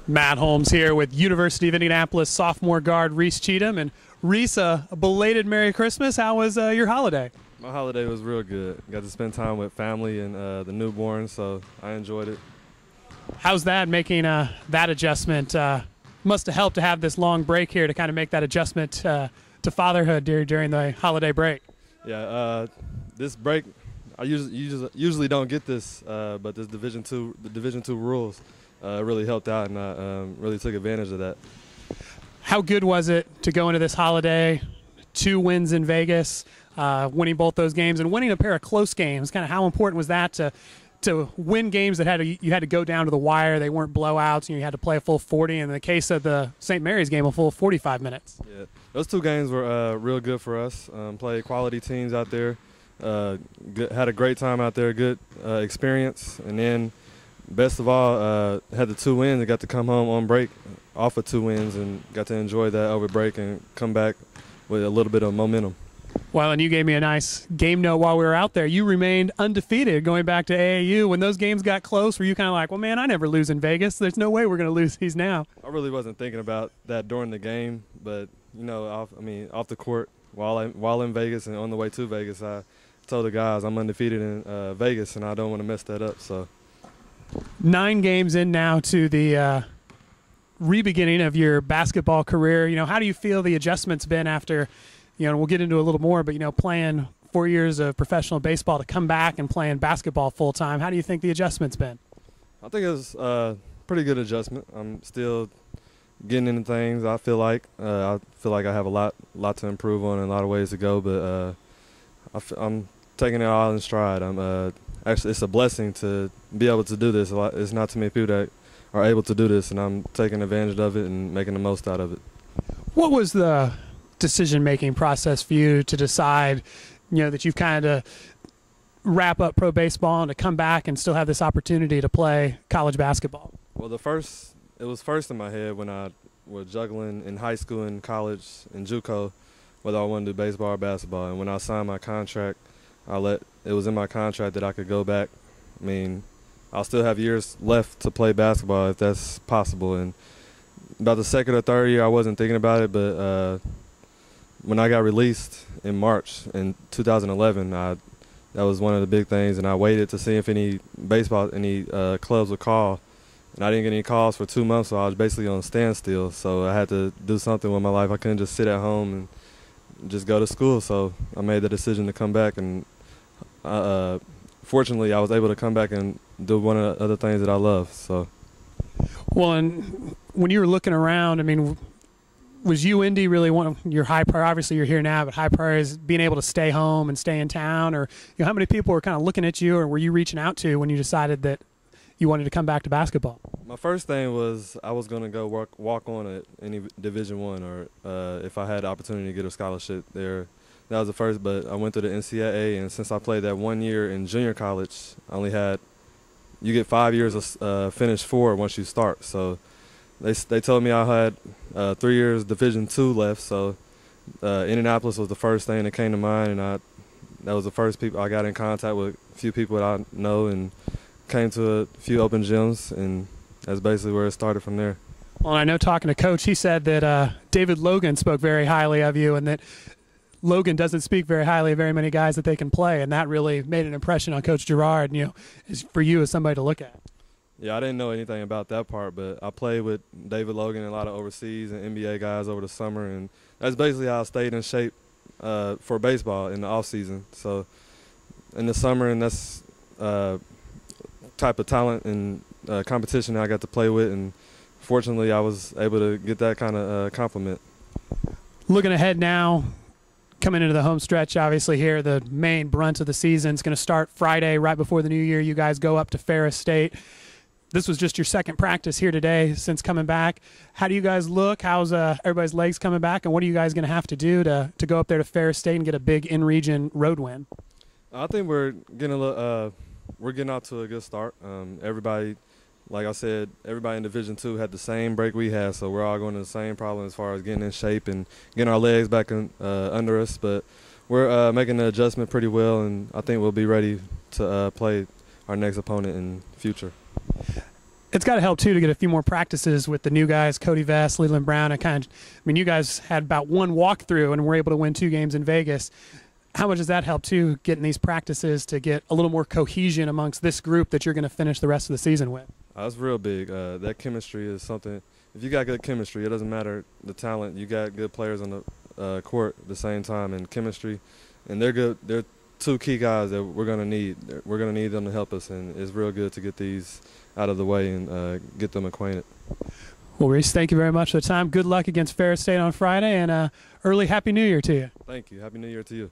Matt Holmes here with University of Indianapolis sophomore guard Reece Cheatham. And Reece, a belated Merry Christmas. How was your holiday? My holiday was real good. Got to spend time with family and the newborn, so I enjoyed it. How's that, making that adjustment? Must have helped to have this long break here to kind of make that adjustment to fatherhood during the holiday break. Yeah, this break, I usually don't get this, but this the Division II rules really helped out, and I really took advantage of that. How good was it to go into this holiday, 2 wins in Vegas, winning both those games and winning a pair of close games? Kind of how important was that to win games that you had to go down to the wire? They weren't blowouts, and you had to play a full 40. In the case of the St. Mary's game, a full 45 minutes. Yeah, those 2 games were real good for us. Played quality teams out there. Had a great time out there, good experience, and then best of all, had the 2 wins and got to come home on break off of 2 wins and got to enjoy that over break and come back with a little bit of momentum. Well, and you gave me a nice game note while we were out there. You remained undefeated going back to AAU. When those games got close, were you kind of like, well, man, I never lose in Vegas. There's no way we're going to lose these now? I really wasn't thinking about that during the game, but, you know, off the court while in Vegas and on the way to Vegas, I told the guys I'm undefeated in Vegas, and I don't want to mess that up. So 9 games in now to the re-beginning of your basketball career. You know, how do you feel the adjustment's been after, you know, we'll get into a little more, but, you know, playing 4 years of professional baseball to come back and playing basketball full-time? How do you think the adjustment's been? I think it was a pretty good adjustment. I'm still getting into things. I feel like I have a lot to improve on and a lot of ways to go, but I'm taking it all in stride. Actually, it's a blessing to be able to do this. It's not too many people that are able to do this, and I'm taking advantage of it and making the most out of it. What was the decision-making process for you to decide, you know, that you've kind of wrap up pro baseball and to come back and still have this opportunity to play college basketball? Well, it was first in my head when I was juggling in high school and college in JUCO, whether I wanted to do baseball or basketball. And when I signed my contract, it was in my contract that I could go back. I mean, I'll still have years left to play basketball if that's possible. And about the second or third year, I wasn't thinking about it, but when I got released in March in 2011, that was one of the big things, and I waited to see if any clubs would call, and I didn't get any calls for 2 months, so I was basically on standstill. So I had to do something with my life. I couldn't just sit at home and just go to school, so I made the decision to come back, and fortunately I was able to come back and do one of the other things that I love. So, well, and when you were looking around, I mean, was UIndy really one of your high priority? Obviously you're here now, but high priority is being able to stay home and stay in town, or, you know, how many people were kind of looking at you, or were you reaching out to when you decided that you wanted to come back to basketball? My first thing was I was going to go walk on at any Division I, or if I had the opportunity to get a scholarship there. That was the first, but I went to the NCAA, and since I played that 1 year in junior college, I only had – you get 5 years of finish 4 once you start. So they told me I had 3 years Division II left, so Indianapolis was the first thing that came to mind, and that was the first people I got in contact with, a few people that I know, and came to a few open gyms, and that's basically where it started from there. Well, I know talking to Coach, he said that David Logan spoke very highly of you, and that Logan doesn't speak very highly of very many guys that they can play, and that really made an impression on Coach Girard, you know, for you as somebody to look at. Yeah, I didn't know anything about that part, but I played with David Logan and a lot of overseas and NBA guys over the summer, and that's basically how I stayed in shape for baseball in the off season. So in the summer, and that's type of talent and competition I got to play with, and fortunately I was able to get that kind of compliment. Looking ahead now, coming into the home stretch, obviously here, the main brunt of the season is going to start Friday right before the new year. You guys go up to Ferris State. This was just your second practice here today since coming back. How do you guys look? How's everybody's legs coming back, and what are you guys going to have to do to go up there to Ferris State and get a big in-region road win? I think we're getting off to a good start. Everybody, like I said, everybody in Division II had the same break we had, so we're all going to the same problem as far as getting in shape and getting our legs back under us. But we're making the adjustment pretty well, and I think we'll be ready to play our next opponent in future. It's got to help too to get a few more practices with the new guys, Cody Vest, Leland Brown. I mean, you guys had about one walkthrough and were able to win 2 games in Vegas. How much does that help too, getting these practices to get a little more cohesion amongst this group that you're going to finish the rest of the season with? That's real big. That chemistry is something. If you got good chemistry, it doesn't matter the talent. You got good players on the court at the same time, and chemistry, and they're good. They're 2 key guys that we're going to need. We're going to need them to help us, and it's real good to get these out of the way and get them acquainted. Well, Reece, thank you very much for the time. Good luck against Ferris State on Friday, and early Happy New Year to you. Thank you. Happy New Year to you.